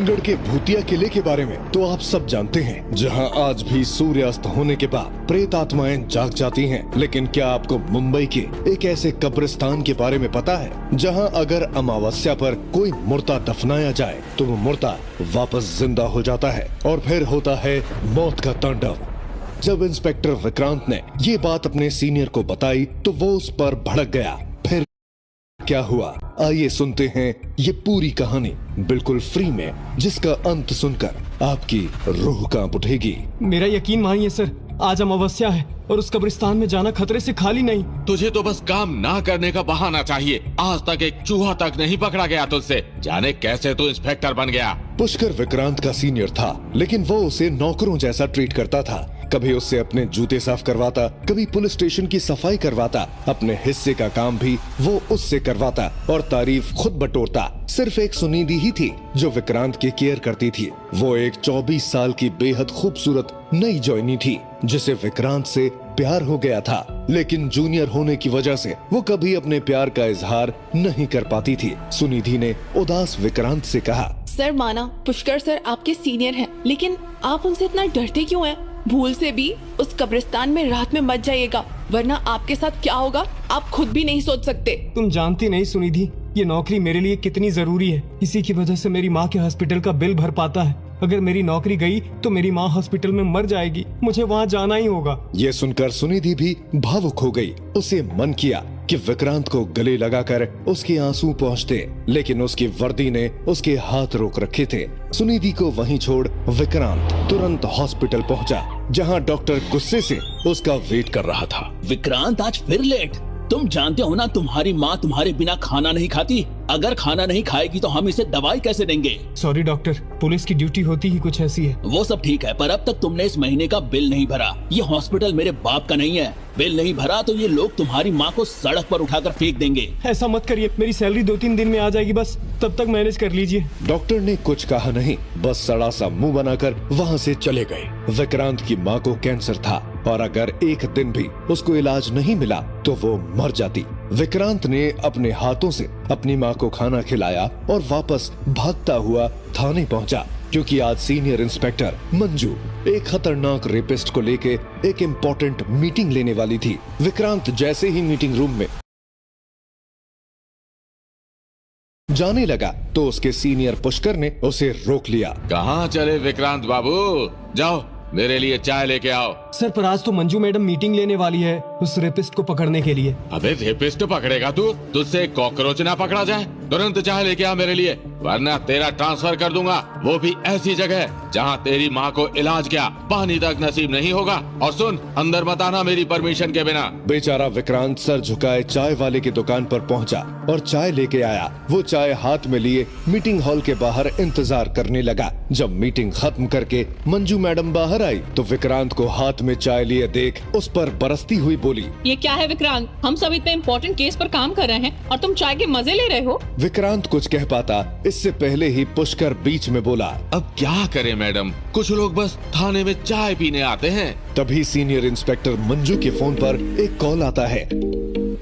किशनगढ़ के भूतिया किले के बारे में तो आप सब जानते हैं, जहां आज भी सूर्यास्त होने के बाद प्रेत आत्माएं जाग जाती हैं। लेकिन क्या आपको मुंबई के एक ऐसे कब्रिस्तान के बारे में पता है, जहां अगर अमावस्या पर कोई मुर्दा दफनाया जाए तो वो मुर्दा वापस जिंदा हो जाता है और फिर होता है मौत का तांडव। जब इंस्पेक्टर विक्रांत ने ये बात अपने सीनियर को बताई तो वो उस पर भड़क गया। फिर क्या हुआ, आइए सुनते हैं ये पूरी कहानी बिल्कुल फ्री में, जिसका अंत सुनकर आपकी रूह कांप उठेगी। मेरा यकीन मानिए सर, आज अमावस्या है और उस कब्रिस्तान में जाना खतरे से खाली नहीं। तुझे तो बस काम ना करने का बहाना चाहिए। आज तक एक चूहा तक नहीं पकड़ा गया तुझसे। जाने कैसे तू इंस्पेक्टर बन गया। पुष्कर विक्रांत का सीनियर था, लेकिन वो उसे नौकरों जैसा ट्रीट करता था। कभी उससे अपने जूते साफ करवाता, कभी पुलिस स्टेशन की सफाई करवाता। अपने हिस्से का काम भी वो उससे करवाता और तारीफ खुद बटोरता। सिर्फ एक सुनिधि ही थी जो विक्रांत की केयर करती थी। वो एक 24 साल की बेहद खूबसूरत नई जॉइनी थी जिसे विक्रांत से प्यार हो गया था, लेकिन जूनियर होने की वजह से वो कभी अपने प्यार का इजहार नहीं कर पाती थी। सुनिधि ने उदास विक्रांत से कहा, सर माना पुष्कर सर आपके सीनियर हैं, लेकिन आप उनसे इतना डरते क्यों हैं? भूल से भी उस कब्रिस्तान में रात में मत जाइएगा, वरना आपके साथ क्या होगा आप खुद भी नहीं सोच सकते। तुम जानती नहीं सुनिधि, ये नौकरी मेरे लिए कितनी जरूरी है। इसी की वजह से मेरी माँ के हॉस्पिटल का बिल भर पाता है। अगर मेरी नौकरी गई तो मेरी माँ हॉस्पिटल में मर जाएगी। मुझे वहाँ जाना ही होगा। ये सुनकर सुनिधि भी भावुक हो गई। उसे मन किया कि विक्रांत को गले लगाकर उसके आंसू पहुँचते, लेकिन उसकी वर्दी ने उसके हाथ रोक रखे थे। सुनिधि को वहीं छोड़ विक्रांत तुरंत हॉस्पिटल पहुंचा, जहां डॉक्टर गुस्से से उसका वेट कर रहा था। विक्रांत आज फिर लेट। तुम जानते हो ना, तुम्हारी माँ तुम्हारे बिना खाना नहीं खाती। अगर खाना नहीं खाएगी तो हम इसे दवाई कैसे देंगे? सॉरी डॉक्टर, पुलिस की ड्यूटी होती ही कुछ ऐसी है। वो सब ठीक है, पर अब तक तुमने इस महीने का बिल नहीं भरा। ये हॉस्पिटल मेरे बाप का नहीं है। बिल नहीं भरा तो ये लोग तुम्हारी माँ को सड़क पर उठाकर फेंक देंगे। ऐसा मत करिए, मेरी सैलरी 2-3 दिन में आ जाएगी, बस तब तक मैनेज कर लीजिए। डॉक्टर ने कुछ कहा नहीं, बस सड़ा सा मुंह बनाकर वहाँ से चले गए। विक्रांत की माँ को कैंसर था और अगर एक दिन भी उसको इलाज नहीं मिला तो वो मर जाती। विक्रांत ने अपने हाथों से अपनी माँ को खाना खिलाया और वापस भागता हुआ थाने पहुंचा, क्योंकि आज सीनियर इंस्पेक्टर मंजू एक खतरनाक रेपिस्ट को लेके एक इम्पोर्टेंट मीटिंग लेने वाली थी। विक्रांत जैसे ही मीटिंग रूम में जाने लगा तो उसके सीनियर पुष्कर ने उसे रोक लिया। कहाँ चले विक्रांत बाबू? जाओ मेरे लिए चाय लेके आओ। सर पर आज तो मंजू मैडम मीटिंग लेने वाली है उस रेपिस्ट को पकड़ने के लिए। अबे रेपिस्ट पकड़ेगा तू? तुझसे कॉकरोच ना पकड़ा जाए। तुरंत चाय लेके आ मेरे लिए, वरना तेरा ट्रांसफर कर दूंगा, वो भी ऐसी जगह जहाँ तेरी माँ को इलाज क्या पानी तक नसीब नहीं होगा। और सुन, अंदर मत आना मेरी परमिशन के बिना। बेचारा विक्रांत सर झुकाए चाय वाले की दुकान पर पहुंचा और चाय लेके आया। वो चाय हाथ में लिए मीटिंग हॉल के बाहर इंतजार करने लगा। जब मीटिंग खत्म करके मंजू मैडम बाहर आई तो विक्रांत को हाथ में चाय लिए देख उस पर बरसती हुई बोली, ये क्या है विक्रांत? हम सब इतने इम्पोर्टेंट केस पर काम कर रहे हैं और तुम चाय के मजे ले रहे हो। विक्रांत कुछ कह पाता इससे पहले ही पुष्कर बीच में बोला, अब क्या करें मैडम, कुछ लोग बस थाने में चाय पीने आते हैं। तभी सीनियर इंस्पेक्टर मंजू के फोन पर एक कॉल आता है।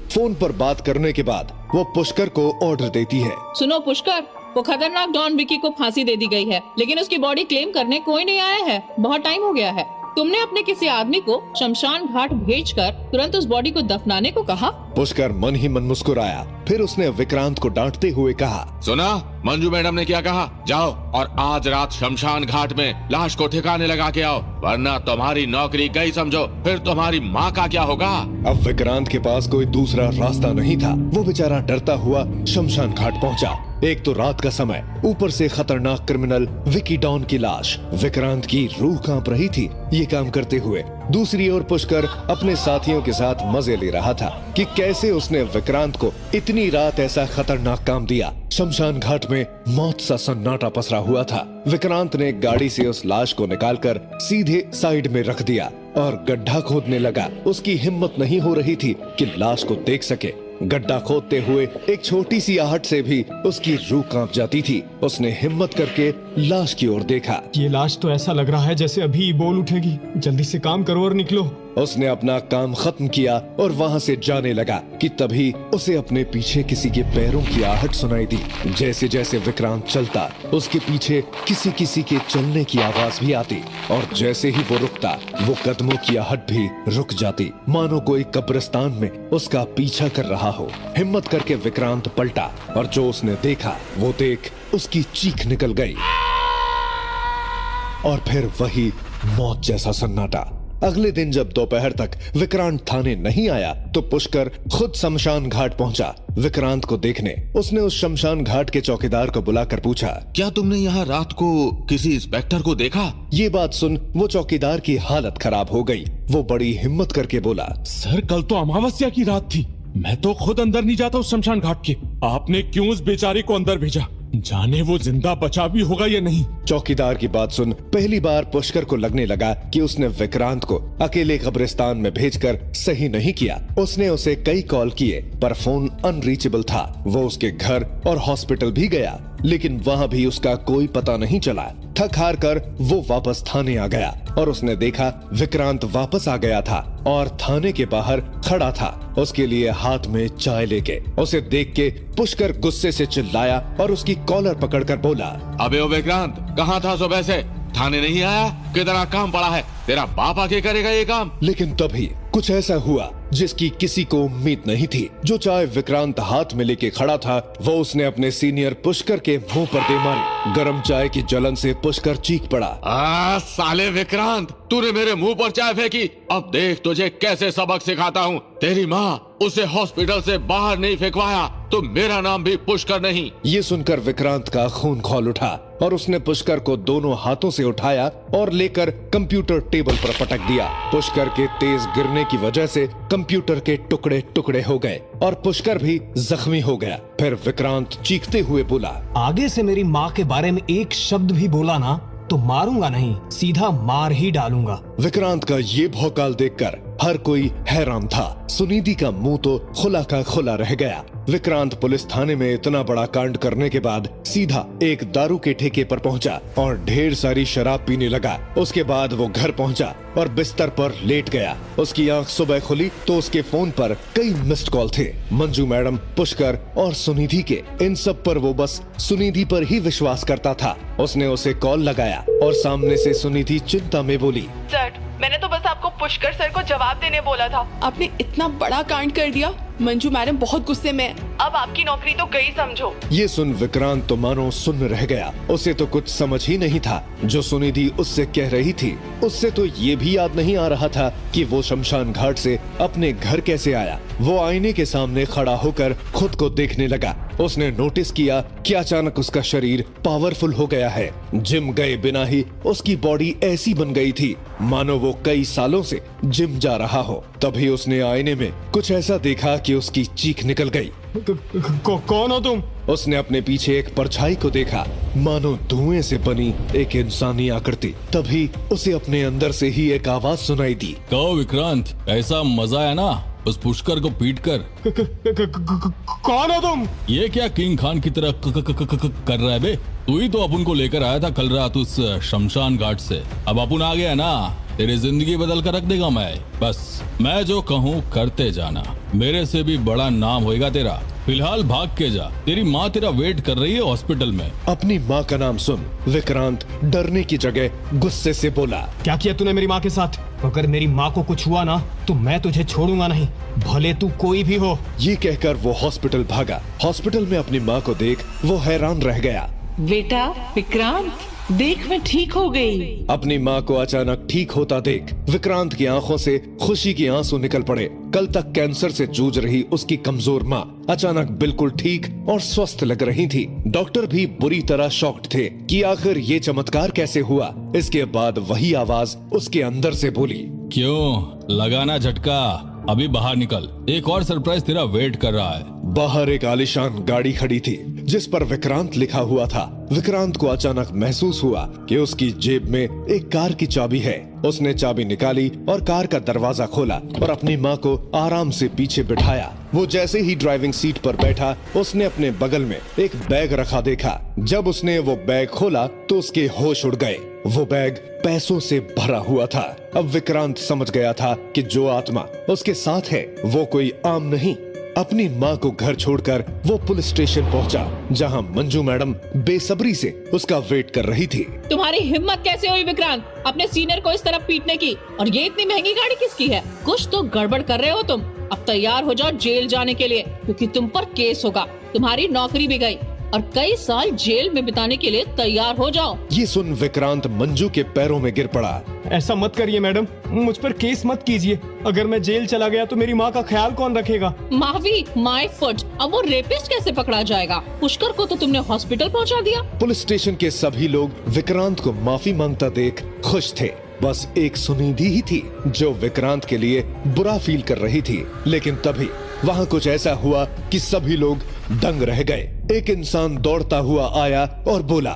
फोन पर बात करने के बाद वो पुष्कर को ऑर्डर देती है। सुनो पुष्कर, वो खतरनाक डॉन विकी को फांसी दे दी गई है, लेकिन उसकी बॉडी क्लेम करने कोई नहीं आया है। बहुत टाइम हो गया है। तुमने अपने किसी आदमी को शमशान घाट भेजकर तुरंत उस बॉडी को दफनाने को कहा। पुष्कर मन ही मन मुस्कुराया, फिर उसने विक्रांत को डांटते हुए कहा, सुना मंजू मैडम ने क्या कहा? जाओ और आज रात शमशान घाट में लाश को ठिकाने लगा के आओ, वरना तुम्हारी नौकरी गई समझो। फिर तुम्हारी माँ का क्या होगा? अब विक्रांत के पास कोई दूसरा रास्ता नहीं था। वो बेचारा डरता हुआ शमशान घाट पहुंचा। एक तो रात का समय, ऊपर से खतरनाक क्रिमिनल विकी डॉन की लाश। विक्रांत की रूह कांप रही थी ये काम करते हुए। दूसरी ओर पुष्कर अपने साथियों के साथ मजे ले रहा था कि कैसे उसने विक्रांत को इतनी रात ऐसा खतरनाक काम दिया। शमशान घाट में मौत सा सन्नाटा पसरा हुआ था। विक्रांत ने गाड़ी से उस लाश को निकालकर सीधे साइड में रख दिया और गड्ढा खोदने लगा। उसकी हिम्मत नहीं हो रही थी कि लाश को देख सके। गड्ढा खोदते हुए एक छोटी सी आहट से भी उसकी रूह कांप जाती थी। उसने हिम्मत करके लाश की ओर देखा। ये लाश तो ऐसा लग रहा है जैसे अभी बोल उठेगी। जल्दी से काम करो और निकलो। उसने अपना काम खत्म किया और वहाँ से जाने लगा कि तभी उसे अपने पीछे किसी के पैरों की आहट सुनाई दी। जैसे जैसे विक्रांत चलता, उसके पीछे किसी किसी के चलने की आवाज भी आती और जैसे ही वो रुकता, वो कदमों की आहट भी रुक जाती, मानो कोई कब्रिस्तान में उसका पीछा कर रहा हो। हिम्मत करके विक्रांत पलटा और जो उसने देखा वो देख उसकी चीख निकल गई और फिर वही मौत जैसा सन्नाटा। अगले दिन जब दोपहर तक विक्रांत थाने नहीं आया तो पुष्कर खुद शमशान घाट पहुंचा विक्रांत को देखने। उसने उस शमशान घाट के चौकीदार को बुलाकर पूछा, क्या तुमने यहाँ रात को किसी इंस्पेक्टर को देखा? ये बात सुन वो चौकीदार की हालत खराब हो गई। वो बड़ी हिम्मत करके बोला, सर कल तो अमावस्या की रात थी, मैं तो खुद अंदर नहीं जाता उस शमशान घाट के। आपने क्यों उस बेचारे को अंदर भेजा? जाने वो जिंदा बचा भी होगा या नहीं। चौकीदार की बात सुन पहली बार पुष्कर को लगने लगा कि उसने विक्रांत को अकेले कब्रिस्तान में भेजकर सही नहीं किया। उसने उसे कई कॉल किए पर फोन अनरीचेबल था। वो उसके घर और हॉस्पिटल भी गया लेकिन वहाँ भी उसका कोई पता नहीं चला। थक हार कर वो वापस थाने आ गया और उसने देखा विक्रांत वापस आ गया था और थाने के बाहर खड़ा था, उसके लिए हाथ में चाय लेके। उसे देख के पुष्कर गुस्से से चिल्लाया और उसकी कॉलर पकड़कर बोला, अबे ओ विक्रांत, कहाँ था सुबह से? थाने नहीं आया? कितना काम पड़ा है? तेरा बाप आके करेगा ये काम? लेकिन तभी कुछ ऐसा हुआ जिसकी किसी को उम्मीद नहीं थी। जो चाय विक्रांत हाथ में लेके खड़ा था वो उसने अपने सीनियर पुष्कर के मुंह पर दे मारी। गरम चाय की जलन से पुष्कर चीख पड़ा, साले विक्रांत, तूने मेरे मुंह पर चाय फेंकी। अब देख तुझे कैसे सबक सिखाता हूँ। तेरी माँ उसे हॉस्पिटल से बाहर नहीं फेंकवाया तो मेरा नाम भी पुष्कर नहीं। ये सुनकर विक्रांत का खून खौल उठा और उसने पुष्कर को दोनों हाथों से उठाया और लेकर कंप्यूटर टेबल पर पटक दिया। पुष्कर के तेज गिरने की वजह से कंप्यूटर के टुकड़े टुकड़े हो गए और पुष्कर भी जख्मी हो गया। फिर विक्रांत चीखते हुए बोला, आगे से मेरी माँ के बारे में एक शब्द भी बोला ना तो मारूंगा नहीं, सीधा मार ही डालूंगा। विक्रांत का ये भौकाल देखकर हर कोई हैरान था। सुनिधि का मुंह तो खुला का खुला रह गया। विक्रांत पुलिस थाने में इतना बड़ा कांड करने के बाद सीधा एक दारू के ठेके पर पहुंचा और ढेर सारी शराब पीने लगा। उसके बाद वो घर पहुंचा और बिस्तर पर लेट गया। उसकी आंख सुबह खुली तो उसके फोन पर कई मिस्ड कॉल थे, मंजू मैडम, पुष्कर और सुनिधि के। इन सब पर वो बस सुनिधि पर ही विश्वास करता था। उसने उसे कॉल लगाया और सामने से सुनिधि चिंता में बोली, सर मैंने तो बस आपको पुष्कर सर को जवाब देने बोला था। आपने इतना बड़ा कांड कर दिया। मंजू मैडम बहुत गुस्से में है। अब आपकी नौकरी तो गई समझो। ये सुन विक्रांत तो मानो सुन्न रह गया। उसे तो कुछ समझ ही नहीं था जो सुनिधि उससे कह रही थी। उससे तो ये भी याद नहीं आ रहा था कि वो शमशान घाट से अपने घर कैसे आया। वो आईने के सामने खड़ा होकर खुद को देखने लगा। उसने नोटिस किया कि अचानक उसका शरीर पावरफुल हो गया है। जिम गए बिना ही उसकी बॉडी ऐसी बन गई थी मानो वो कई सालों से जिम जा रहा हो। तभी उसने आईने में कुछ ऐसा देखा कि उसकी चीख निकल गई। कौन हो तुम? उसने अपने पीछे एक परछाई को देखा, मानो धुएं से बनी एक इंसानी आकृति। तभी उसे अपने अंदर से ही एक आवाज सुनाई दी, कहो विक्रांत, ऐसा मजा है ना उस पुष्कर को पीट कर? कौन हो तुम? ये क्या किंग खान की तरह कर रहा है बे? तू ही तो अपन को लेकर आया था कल रात उस शमशान घाट से। अब अपन आ गया ना, तेरी जिंदगी बदल कर रख देगा मैं। बस मैं जो कहूँ करते जाना, मेरे से भी बड़ा नाम होएगा तेरा। फिलहाल भाग के जा, तेरी माँ तेरा वेट कर रही है हॉस्पिटल में। अपनी माँ का नाम सुन विक्रांत डरने की जगह गुस्से से बोला, क्या किया तूने मेरी माँ के साथ? अगर मेरी माँ को कुछ हुआ ना तो मैं तुझे छोड़ूंगा नहीं, भले तू कोई भी हो। ये कहकर वो हॉस्पिटल भागा। हॉस्पिटल में अपनी माँ को देख वो हैरान रह गया। बेटा विक्रांत, देख मैं ठीक हो गई। अपनी माँ को अचानक ठीक होता देख विक्रांत की आंखों से खुशी के आंसू निकल पड़े। कल तक कैंसर से जूझ रही उसकी कमजोर माँ अचानक बिल्कुल ठीक और स्वस्थ लग रही थी। डॉक्टर भी बुरी तरह शॉक्ड थे कि आखिर ये चमत्कार कैसे हुआ। इसके बाद वही आवाज उसके अंदर से बोली, क्यों लगाना झटका, अभी बाहर निकल, एक और सरप्राइज तेरा वेट कर रहा है। बाहर एक आलीशान गाड़ी खड़ी थी जिस पर विक्रांत लिखा हुआ था। विक्रांत को अचानक महसूस हुआ कि उसकी जेब में एक कार की चाबी है। उसने चाबी निकाली और कार का दरवाजा खोला और अपनी माँ को आराम से पीछे बिठाया। वो जैसे ही ड्राइविंग सीट पर बैठा, उसने अपने बगल में एक बैग रखा देखा। जब उसने वो बैग खोला तो उसके होश उड़ गए। वो बैग पैसों से भरा हुआ था। अब विक्रांत समझ गया था कि जो आत्मा उसके साथ है वो कोई आम नहीं। अपनी माँ को घर छोड़कर वो पुलिस स्टेशन पहुंचा, जहां मंजू मैडम बेसब्री से उसका वेट कर रही थी। तुम्हारी हिम्मत कैसे हुई विक्रांत अपने सीनियर को इस तरह पीटने की? और ये इतनी महंगी गाड़ी किसकी है? कुछ तो गड़बड़ कर रहे हो तुम। अब तैयार हो जाओ जेल जाने के लिए, क्योंकि तुम पर केस होगा। तुम्हारी नौकरी भी गई और कई साल जेल में बिताने के लिए तैयार हो जाओ। ये सुन विक्रांत मंजू के पैरों में गिर पड़ा। ऐसा मत करिए मैडम, मुझ पर केस मत कीजिए। अगर मैं जेल चला गया तो मेरी माँ का ख्याल कौन रखेगा? Mavi, my foot. अब वो रेपिस्ट कैसे पकड़ा जाएगा? पुष्कर को तो तुमने हॉस्पिटल पहुंचा दिया। पुलिस स्टेशन के सभी लोग विक्रांत को माफी मांगता देख खुश थे। बस एक सुनिधि ही थी जो विक्रांत के लिए बुरा फील कर रही थी। लेकिन तभी वहाँ कुछ ऐसा हुआ कि सभी लोग दंग रह गए। एक इंसान दौड़ता हुआ आया और बोला,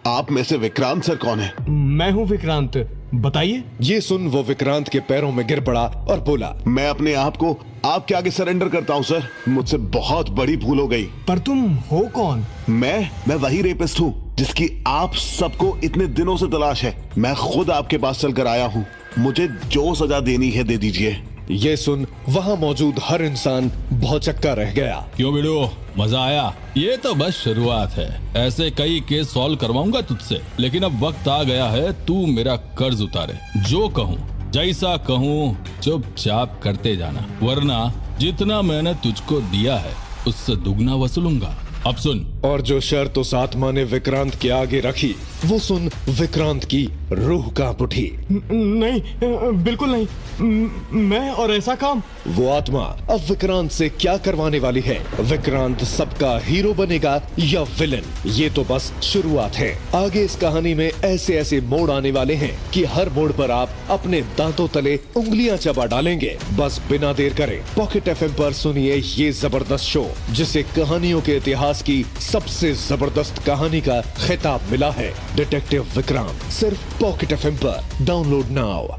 आप में से विक्रांत सर कौन है? मैं हूँ विक्रांत, बताइए। ये सुन वो विक्रांत के पैरों में गिर पड़ा और बोला, मैं अपने आप को आपके आगे सरेंडर करता हूँ सर। मुझसे बहुत बड़ी भूल हो गई। पर तुम हो कौन? मैं वही रेपिस्ट हूँ जिसकी आप सबको इतने दिनों से तलाश है। मैं खुद आपके पास चलकर आया हूँ। मुझे जो सजा देनी है दे दीजिए। ये सुन वहाँ मौजूद हर इंसान भौचक्का रह गया। क्यों बिडू, मजा आया? ये तो बस शुरुआत है। ऐसे कई केस सॉल्व करवाऊंगा तुझसे, लेकिन अब वक्त आ गया है तू मेरा कर्ज उतारे। जो कहूँ, जैसा कहूँ, चुपचाप करते जाना, वरना जितना मैंने तुझको दिया है उससे दुगना वसूलूंगा। अब सुन। और जो शर्त उस आत्मा ने विक्रांत के आगे रखी वो सुन विक्रांत की रूह कांप उठी। नहीं, बिल्कुल नहीं। मैं और ऐसा काम। वो आत्मा अब विक्रांत से क्या करवाने वाली है? विक्रांत सबका हीरो बनेगा या विलन? ये तो बस शुरुआत है। आगे इस कहानी में ऐसे ऐसे मोड़ आने वाले हैं कि हर मोड़ पर आप अपने दांतों तले उंगलियां चबा डालेंगे। बस बिना देर करे पॉकेट एफएम पर सुनिए ये जबरदस्त शो, जिसे कहानियों के इतिहास की सबसे जबरदस्त कहानी का खिताब मिला है। डिटेक्टिव विक्रांत, सिर्फ पॉकेट एफएम पर। Download now.